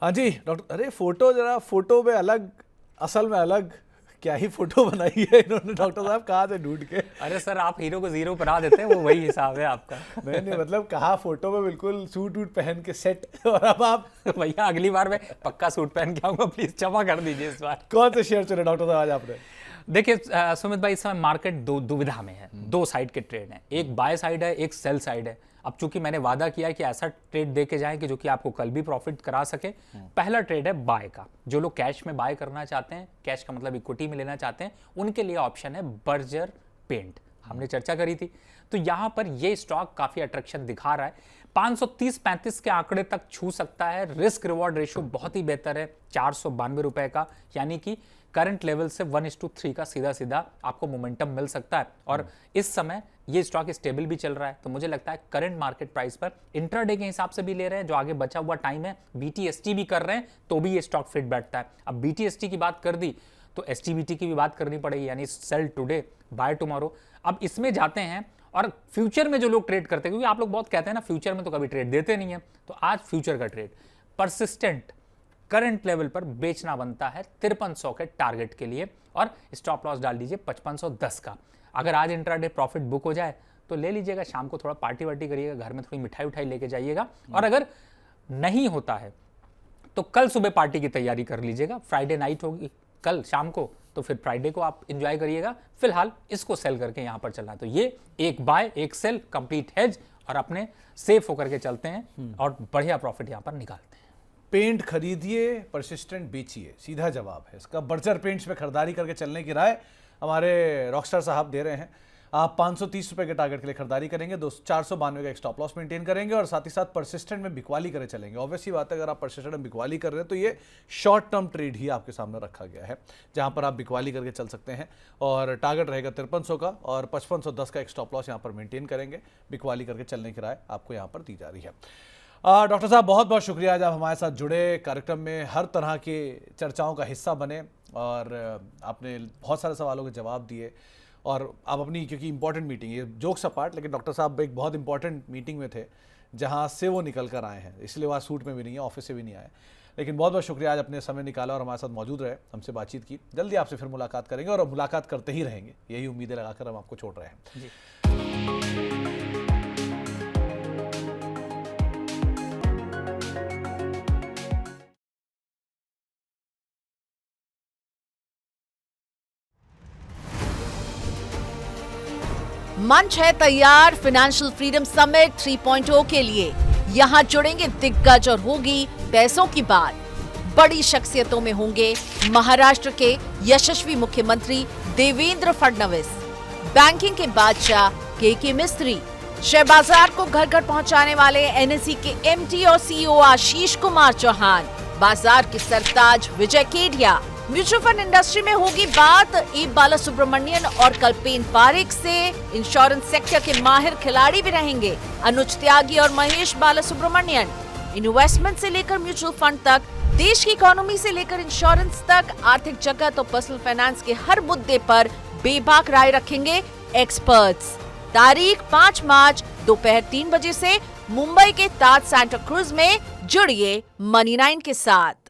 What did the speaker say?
हाँ जी डॉक्टर, अरे फोटो जरा, फोटो में अलग, असल में अलग, क्या ही फोटो बनाई है इन्होंने डॉक्टर साहब, कहाँ से ढूंढ के। अरे सर, आप हीरो को जीरो बना देते हैं, वो वही हिसाब है आपका। नहीं मतलब कहा फोटो में बिल्कुल सूट वूट पहन के सेट, और अब आप भैया अगली बार मैं पक्का सूट पहन के आऊंगा, प्लीज क्षमा कर दीजिए इस बार। कौन से शेयर चुने डॉक्टर साहब आज आपने? देखिए सुमित भाई, इस समय मार्केट दुविधा में है, दो साइड के ट्रेड हैं, एक बाय साइड है, एक सेल साइड है। अब चूंकि मैंने वादा किया है कि ऐसा ट्रेड दे के जाएं कि जो कि आपको कल भी प्रॉफिट करा सके। पहला ट्रेड है बाय का। जो लोग कैश में बाय करना चाहते हैं, कैश का मतलब इक्विटी में लेना चाहते हैं, उनके लिए ऑप्शन है बर्जर पेंट। हमने चर्चा करी थी, तो यहां पर ये स्टॉक काफी अट्रैक्शन दिखा रहा है। 530-35 के आंकड़े तक छू सकता है। रिस्क रिवॉर्ड रेशियो बहुत ही बेहतर है, 492 रुपए का, यानी कि करंट लेवल से 1:3 का सीधा सीधा आपको मोमेंटम मिल सकता है। और इस समय ये स्टॉक स्टेबल भी चल रहा है, तो मुझे लगता है करंट मार्केट प्राइस पर इंट्राडे के हिसाब से भी ले रहे हैं, जो आगे बचा हुआ टाइम है, बीटीएसटी भी कर रहे हैं, तो भी ये स्टॉक फिट बैठता है। अब बीटीएसटी की बात कर दी तो एसटीबीटी की भी बात करनी पड़ेगी, यानी सेल टुडे बाय टुमारो। अब इसमें जाते हैं, और फ्यूचर में जो लोग ट्रेड करते हैं, क्योंकि आप लोग बहुत कहते हैं ना फ्यूचर में तो कभी ट्रेड देते नहीं है, तो आज फ्यूचर का ट्रेड परसिस्टेंट करंट लेवल पर बेचना बनता है 5300 के टारगेट के लिए, और स्टॉप लॉस डाल दीजिए 5510 का। अगर आज इंट्राडे प्रॉफिट बुक हो जाए तो ले लीजिएगा, शाम को थोड़ा पार्टी वार्टी करिएगा, घर में थोड़ी मिठाई उठाई लेके जाइएगा। और अगर नहीं होता है तो कल सुबह पार्टी की तैयारी कर लीजिएगा, फ्राइडे नाइट होगी कल शाम को, तो फिर फ्राइडे को आप एंजॉय करिएगा। फिलहाल इसको सेल करके यहां पर चलना है, तो ये एक बाय एक सेल, कंप्लीट हेज, और अपने सेफ होकर के चलते हैं और बढ़िया प्रॉफिट यहां पर निकालते हैं। पेंट खरीदिए, परसिस्टेंट बेचिए, सीधा जवाब है इसका। बर्जर पेंट्स में खरीदारी करके चलने की राय हमारे रॉकस्टार साहब दे रहे हैं। आप 530 रुपए के टारगेट के लिए खरीदारी करेंगे, 492 का एक स्टॉप लॉस मेंटेन करेंगे, और साथ ही साथ परसिस्टेंट में बिकवाली करे चलेंगे। ऑब्वियसली बात है, अगर आप परसिस्टेंट में बिकवाली कर रहे हैं तो ये शॉर्ट टर्म ट्रेड ही आपके सामने रखा गया है, जहां पर आप बिकवाली करके चल सकते हैं। और टारगेट रहेगा 5300 का, और 5510 का एक स्टॉप लॉस यहाँ पर मेंटेन करेंगे। बिकवाली करके चलने की राय आपको यहाँ पर दी जा रही है। डॉक्टर साहब बहुत बहुत शुक्रिया, आज आप हमारे साथ जुड़े, कार्यक्रम में हर तरह की चर्चाओं का हिस्सा बने, और आपने बहुत सारे सवालों के जवाब दिए। और आप अपनी, क्योंकि इंपॉर्टेंट मीटिंग, ये जोक्स अपार्ट, लेकिन डॉक्टर साहब एक बहुत इंपॉर्टेंट मीटिंग में थे जहां से वो निकल कर आए हैं, इसलिए वहाँ सूट में भी नहीं है, ऑफिस से भी नहीं आए। लेकिन बहुत बहुत शुक्रिया, आज अपने समय निकाला और हमारे साथ मौजूद रहे, हमसे बातचीत की। जल्दी आपसे फिर मुलाकात करेंगे, और मुलाकात करते ही रहेंगे, यही उम्मीदें लगाकर हम आपको छोड़ रहे हैं जी। मंच है तैयार फाइनेंशियल फ्रीडम समिट 3.0 के लिए। यहाँ जुड़ेंगे दिग्गज और होगी पैसों की बात। बड़ी शख्सियतों में होंगे महाराष्ट्र के यशस्वी मुख्यमंत्री देवेंद्र फडणवीस, बैंकिंग के बादशाह के मिस्त्री, शेयर बाजार को घर घर पहुंचाने वाले एनएसई के एमडी और सीईओ आशीष कुमार चौहान, बाजार के सरताज विजय केडिया। म्यूचुअल फंड इंडस्ट्री में होगी बात ए बालासुब्रमण्यन और कल्पेन पारेख से। इंश्योरेंस सेक्टर के माहिर खिलाड़ी भी रहेंगे अनुज त्यागी और महेश बालासुब्रमण्यन। इन्वेस्टमेंट से लेकर म्यूचुअल फंड तक, देश की इकोनॉमी से लेकर इंश्योरेंस तक, आर्थिक जगत और पर्सनल फाइनेंस के हर मुद्दे पर बेबाक राय रखेंगे एक्सपर्ट्स। तारीख 5 मार्च दोपहर 3 बजे से मुंबई के ताज सेंटर क्रूज में। जुड़िए मनी 9 के साथ।